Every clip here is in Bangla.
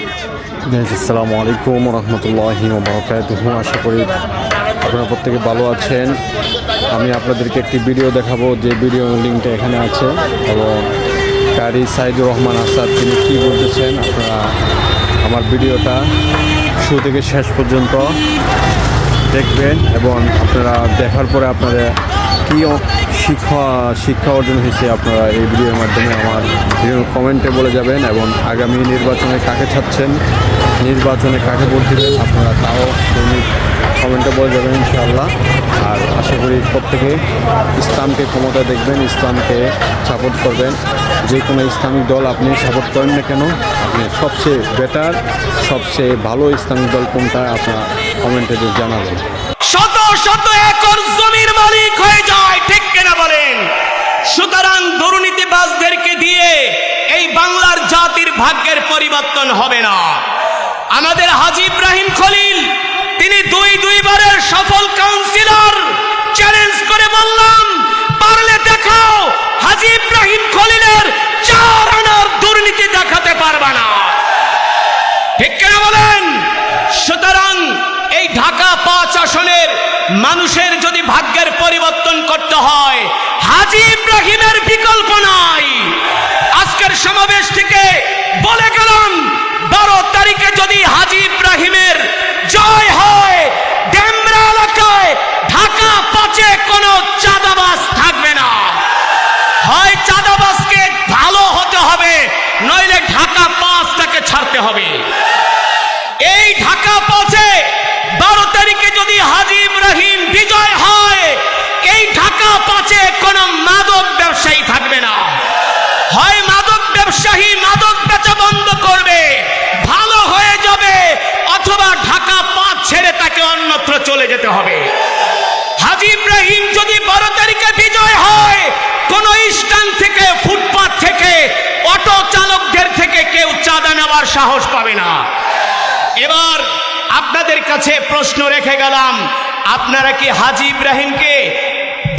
আসসালামু আলাইকুম রহমতুল্লাহি ওয়া বারাকাতুহু। আশা করি আপনারা প্রত্যেকে ভালো আছেন। আমি আপনাদেরকে একটি ভিডিও দেখাবো, যে ভিডিও লিঙ্কটা এখানে আছে, এবং কারি সাইদুর রহমান আসাদ তিনি কী বলতেছেন। আপনারা আমার ভিডিওটা শুরু থেকে শেষ পর্যন্ত দেখবেন, এবং আপনারা দেখার পরে আপনারা কী শিক্ষা অর্জন হয়েছে আপনারা এই ভিডিওর মাধ্যমে আমার ভিডিওর কমেন্টে বলে যাবেন, এবং আগামী নির্বাচনে কাকে চাচ্ছেন, নির্বাচনে কাকে ভোট দেবেন আপনারা তাও কমেন্টে বলে যাবেন ইনশাআল্লাহ। আর আশা করি প্রত্যেকে ইসলামকে ক্ষমতা দেখবেন, ইসলামকে সাপোর্ট করবেন। যে কোনো ইসলামিক দল আপনি সাপোর্ট করেন না কেন, আপনি সবচেয়ে বেটার, সবচেয়ে ভালো ইসলামিক দল কোনটা আপনার কমেন্টে জানাবেন। শত শত একর জমির মালিক হয়ে যায়, ঠিক কিনা বলেন? সুতরাং দুর্নীতিবাজদেরকে দিয়ে এই বাংলার জাতির ভাগ্যের পরিবর্তন হবে না। আমাদের হাজী ইব্রাহিম খলিল তিনি দুইবারের সফল কাউন্সিলর। চ্যালেঞ্জ করে বললাম, পারলে দেখাও হাজী ইব্রাহিম খলিলের 4 আনার দুর্নীতি দেখাতে পারবা না, ঠিক কিনা বলেন? সুতরাং এই ঢাকা 5 আসনের মানুষের যদি ভাগ্যের পরিবর্তন করতে হয়, হাজী ইব্রাহিমের বিকল্প নাই। আজকের সমাবেশ থেকে বলে গেলাম, 12 তারিখে যদি হাজী ইব্রাহিমের জয় হয়, ডেমরা এলাকায় ঢাকা 5-এ কোনো চাঁদাবাজ থাকবে না। হয় চাঁদাবাজকে ভালো হতে হবে, নইলে ঢাকা 5টাকে ছাড়তে হবে। এই ঢাকা 5-এ 12 তারিখে যদি হাজী ইব্রাহিম বিজয় হয়, এই ঢাকা 5-এ কোনো মাদক ব্যবসায়ী থাকবে না। হয় মাদক ব্যবসায়ী মাদক বেচা বন্ধ করবে, ভালো হয়ে যাবে, অথবা ঢাকা 5 ছেড়ে তাকে অন্যত্র চলে যেতে হবে। হাজী ইব্রাহিম যদি 12 তারিখে বিজয় হয়, কোন স্ট্যান্ড থেকে, ফুটপাত থেকে, অটো চালকদের থেকে কেউ চাঁদা নেওয়ার সাহস পাবে না। এবার আপনাদের কাছে প্রশ্ন রেখে গেলাম, আপনারা কি হাজী ইব্রাহিমকে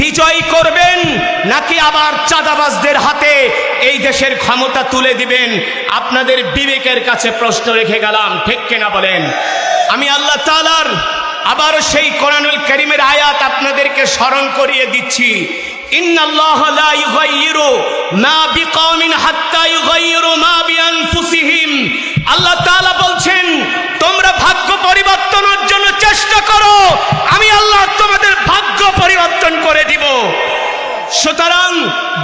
বিজয়ী করবেন, নাকি আবার চাঁদাবাজদের হাতে এই দেশের ক্ষমতা তুলে দিবেন? আপনাদের বিবেকের কাছে প্রশ্ন রেখে গেলাম, ঠিক কিনা বলেন? আমি আল্লাহ তাআলার আবার সেই কোরআনুল কারীমের আয়াত আপনাদেরকে স্মরণ করিয়ে দিচ্ছি। ইন্নাল্লাহা লা ইউগাইয়িরু মা বিকওমিন হাত্তা ইউগাইয়িরু মা বিআনফুসিহিম। আল্লাহ তাআলা বলছেন, তোমরা ভাগ্য পরিবর্তনের জন্য চেষ্টা করো, আমি আল্লাহ তোমাদের ভাগ্য পরিবর্তন করে দিব। সুতরাং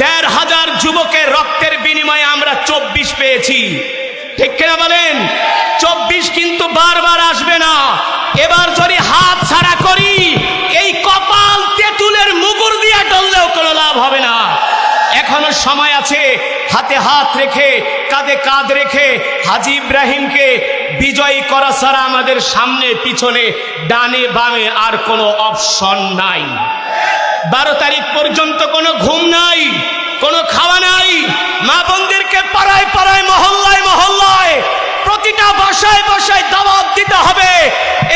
১৫০০ যুবকের রক্তের বিনিময়ে আমরা 24 পেয়েছি, ঠিক কিনা বলেন? 24 কিন্তু বারবার আসবে না। এবার যদি হাত ছাড়া করি, এই কপাল তেঁতুলের মুগুর দিয়ে ডললেও কোনো লাভ হবে না। এখনো সময় আছে, হাতে হাত রেখে, কাঁধে কাঁধ রেখে হাজী ইব্রাহিমকে বিজয়ী করা ছাড়া আমাদের সামনে পিছনে ডানে বামে আর কোনো অপশন নাই। 12 তারিখ পর্যন্ত কোনো ঘুম নাই, কোনো খাওয়া নাই। মা বোনদেরকে পাড়ায় পাড়ায়, মহল্লায় মহল্লায়, প্রতিটা বাসায় বাসায় দাওয়াত দিতে হবে।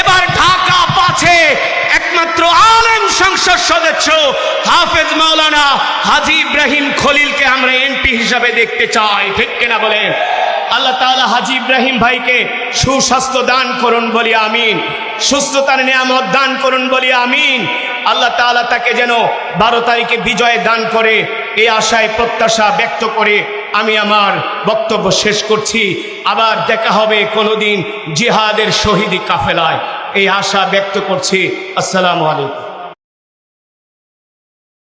এবার ঢাকা 5-এ একমাত্র আলেম সংসদ সদস্য হাফেজ মাওলানা হাজী ইব্রাহিম খলিলকে আমরা এমপি হিসাবে দেখতে চাই, ঠিক কিনা বলেন? আল্লাহ তাআলা হাজী ইব্রাহিম ভাইকে সুস্বাস্থ্য দান করুন বলি আমিন, সুস্থতার নিয়ামত দান করুন বলি আমিন। আল্লাহ তাআলা তাকে যেন 12 তারিখে বিজয় দান করে, এই আশায় প্রত্যাশা ব্যক্ত করে আমি আমার বক্তব্য শেষ করছি। আবার দেখা হবে কোনোদিন জিহাদের শহীদি কাফেলায়, এই আশা ব্যক্ত করছি। আসসালামু আলাইকুম।